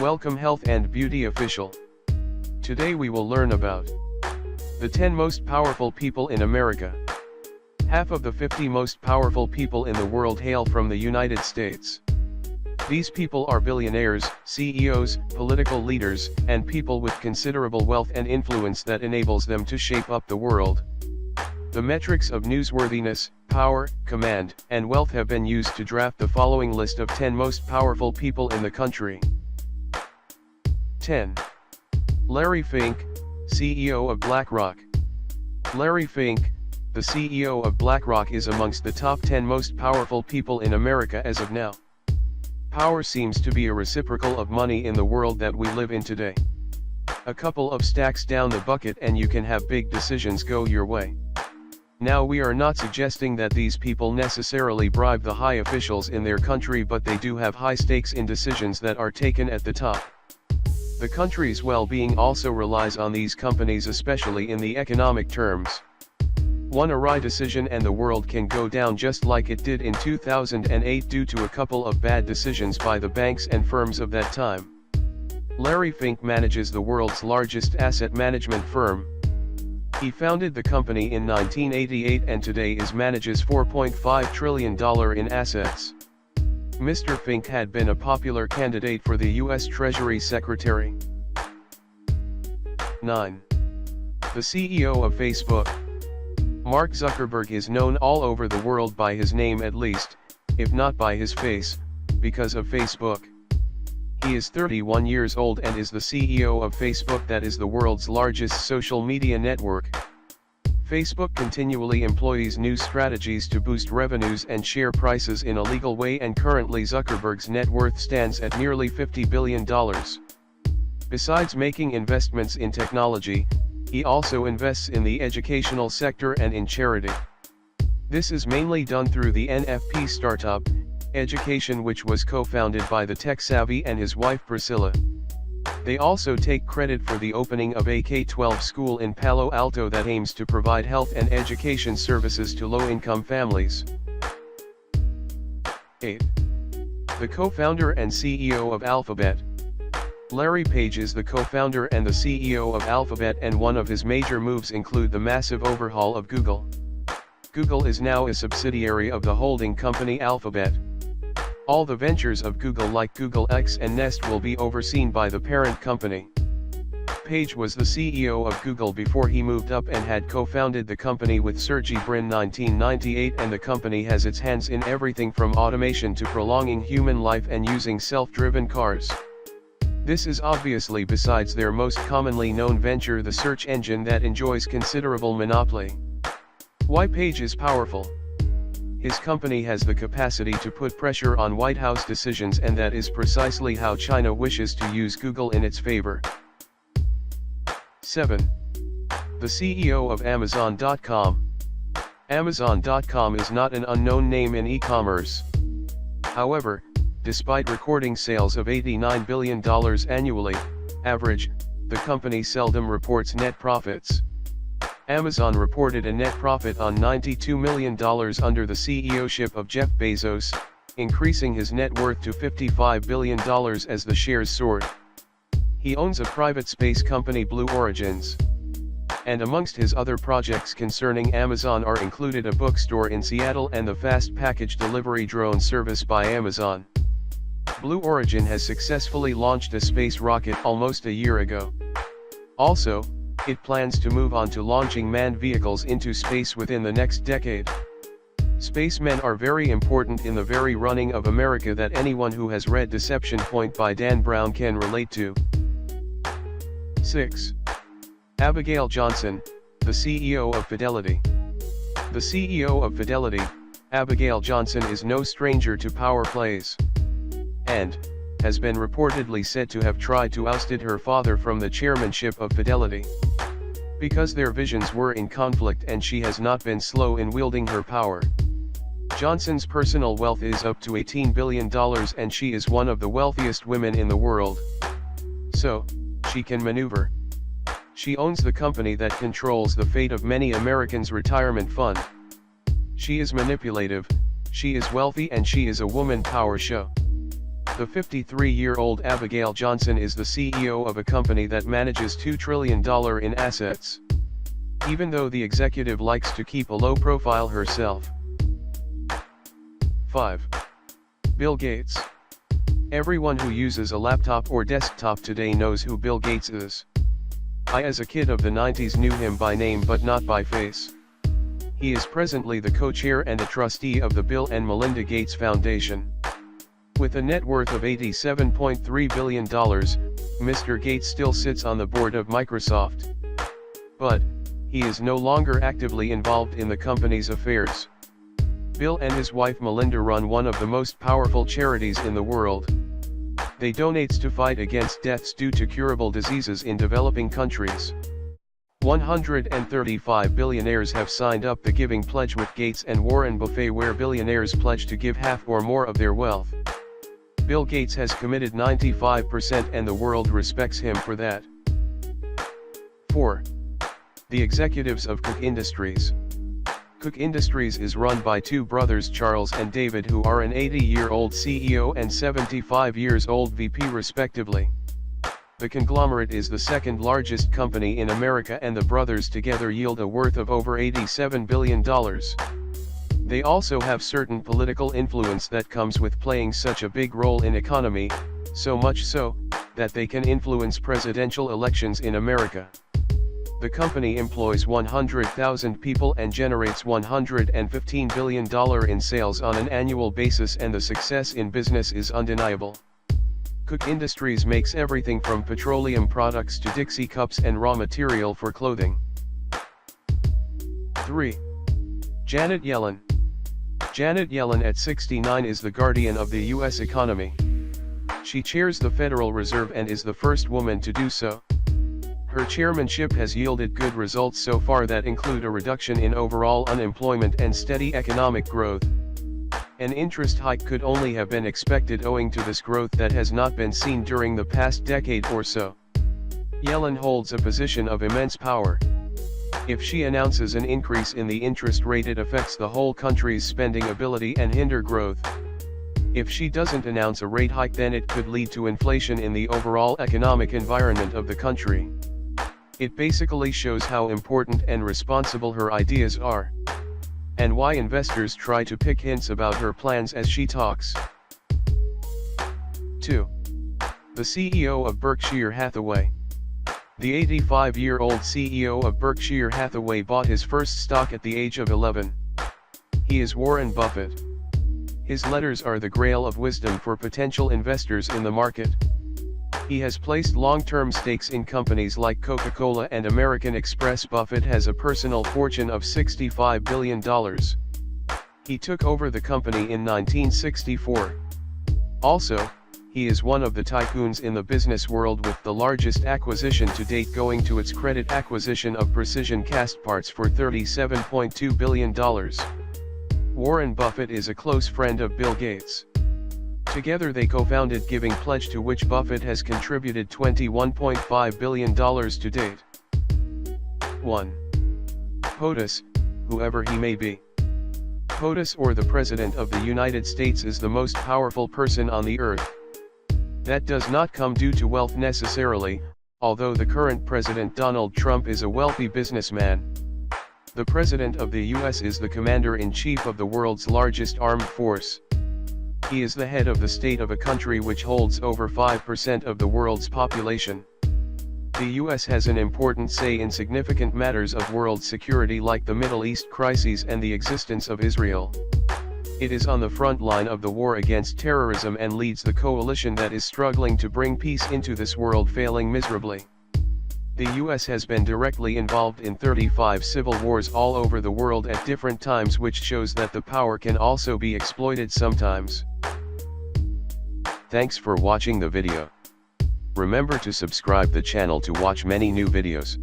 Welcome health and beauty official. Today we will learn about the 10 most powerful people in America. Half of the 50 most powerful people in the world hail from the United States. These people are billionaires, CEOs, political leaders, and people with considerable wealth and influence that enables them to shape up the world. The metrics of newsworthiness, power, command, and wealth have been used to draft the following list of 10 most powerful people in the country. 10. Larry Fink, CEO of BlackRock. Larry Fink, the CEO of BlackRock, is amongst the top 10 most powerful people in America as of now. Power seems to be a reciprocal of money in the world that we live in today. A couple of stacks down the bucket and you can have big decisions go your way. Now, we are not suggesting that these people necessarily bribe the high officials in their country, but they do have high stakes in decisions that are taken at the top. The country's well-being also relies on these companies, especially in the economic terms. One awry decision and the world can go down, just like it did in 2008 due to a couple of bad decisions by the banks and firms of that time. Larry Fink manages the world's largest asset management firm. He founded the company in 1988 and today manages $4.5 trillion in assets. Mr. Fink had been a popular candidate for the U.S. Treasury Secretary. 9. The CEO of Facebook. Mark Zuckerberg is known all over the world by his name, at least, if not by his face, because of Facebook. He is 31 years old and is the CEO of Facebook, that is the world's largest social media network. Facebook continually employs new strategies to boost revenues and share prices in a legal way, and currently Zuckerberg's net worth stands at nearly $50 billion. Besides making investments in technology, he also invests in the educational sector and in charity. This is mainly done through the NFP startup, Education, which was co-founded by the tech-savvy and his wife Priscilla. They also take credit for the opening of a K-12 school in Palo Alto that aims to provide health and education services to low-income families. 8. The co-founder and CEO of Alphabet. Larry Page is the co-founder and the CEO of Alphabet, and one of his major moves include the massive overhaul of Google. Google is now a subsidiary of the holding company Alphabet. All the ventures of Google, like Google X and Nest, will be overseen by the parent company. Page was the CEO of Google before he moved up and had co-founded the company with Sergey Brin in 1998, and the company has its hands in everything from automation to prolonging human life and using self-driven cars. This is obviously besides their most commonly known venture, the search engine, that enjoys considerable monopoly. Why Page is powerful? His company has the capacity to put pressure on White House decisions, and that is precisely how China wishes to use Google in its favor. 7. The CEO of Amazon.com. Amazon.com is not an unknown name in e-commerce. However, despite recording sales of $89 billion annually, average, the company seldom reports net profits. Amazon reported a net profit on $92 million under the CEOship of Jeff Bezos, increasing his net worth to $55 billion as the shares soared. He owns a private space company, Blue Origins. And amongst his other projects concerning Amazon are included a bookstore in Seattle and the fast package delivery drone service by Amazon. Blue Origin has successfully launched a space rocket almost a year ago. Also, it plans to move on to launching manned vehicles into space within the next decade. Spacemen are very important in the very running of America that anyone who has read Deception Point by Dan Brown can relate to. 6. Abigail Johnson, the CEO of Fidelity. The CEO of Fidelity, Abigail Johnson, is no stranger to power plays, and has been reportedly said to have tried to ousted her father from the chairmanship of Fidelity. Because their visions were in conflict, and she has not been slow in wielding her power. Johnson's personal wealth is up to $18 billion, and she is one of the wealthiest women in the world. So, she can maneuver. She owns the company that controls the fate of many Americans' retirement fund. She is manipulative, she is wealthy, and she is a woman power show. The 53-year-old Abigail Johnson is the CEO of a company that manages $2 trillion in assets. Even though the executive likes to keep a low profile herself. 5. Bill Gates. Everyone who uses a laptop or desktop today knows who Bill Gates is. I as a kid of the 90s knew him by name but not by face. He is presently the co-chair and a trustee of the Bill and Melinda Gates Foundation. With a net worth of $87.3 billion, Mr. Gates still sits on the board of Microsoft. But, he is no longer actively involved in the company's affairs. Bill and his wife Melinda run one of the most powerful charities in the world. They donate to fight against deaths due to curable diseases in developing countries. 135 billionaires have signed up the Giving Pledge with Gates and Warren Buffett, where billionaires pledge to give half or more of their wealth. Bill Gates has committed 95% and the world respects him for that. 4. The executives of Koch Industries. Koch Industries is run by two brothers Charles and David, who are an 80-year-old CEO and 75-years-old VP respectively. The conglomerate is the second largest company in America and the brothers together yield a worth of over $87 billion. They also have certain political influence that comes with playing such a big role in economy, so much so, that they can influence presidential elections in America. The company employs 100,000 people and generates $115 billion in sales on an annual basis, and the success in business is undeniable. Koch Industries makes everything from petroleum products to Dixie cups and raw material for clothing. 3. Janet Yellen. Janet Yellen at 69 is the guardian of the U.S. economy. She chairs the Federal Reserve and is the first woman to do so. Her chairmanship has yielded good results so far that include a reduction in overall unemployment and steady economic growth. An interest hike could only have been expected owing to this growth that has not been seen during the past decade or so. Yellen holds a position of immense power. If she announces an increase in the interest rate, it affects the whole country's spending ability and hinder growth. If she doesn't announce a rate hike, then it could lead to inflation in the overall economic environment of the country. It basically shows how important and responsible her ideas are, and why investors try to pick hints about her plans as she talks. 2. The CEO of Berkshire Hathaway. The 85-year-old CEO of Berkshire Hathaway bought his first stock at the age of 11. He is Warren Buffett. His letters are the grail of wisdom for potential investors in the market. He has placed long-term stakes in companies like Coca-Cola and American Express. Buffett has a personal fortune of $65 billion. He took over the company in 1964. Also, he is one of the tycoons in the business world, with the largest acquisition to date going to its credit acquisition of Precision Castparts for $37.2 billion. Warren Buffett is a close friend of Bill Gates. Together they co-founded Giving Pledge, to which Buffett has contributed $21.5 billion to date. 1. POTUS, whoever he may be. POTUS, or the President of the United States, is the most powerful person on the earth. That does not come due to wealth necessarily, although the current President Donald Trump is a wealthy businessman. The President of the US is the Commander-in-Chief of the world's largest armed force. He is the head of the state of a country which holds over 5% of the world's population. The US has an important say in significant matters of world security like the Middle East crises and the existence of Israel. It is on the front line of the war against terrorism and leads the coalition that is struggling to bring peace into this world, failing miserably. The US has been directly involved in 35 civil wars all over the world at different times, which shows that the power can also be exploited sometimes. Thanks for watching the video. Remember to subscribe the channel to watch many new videos.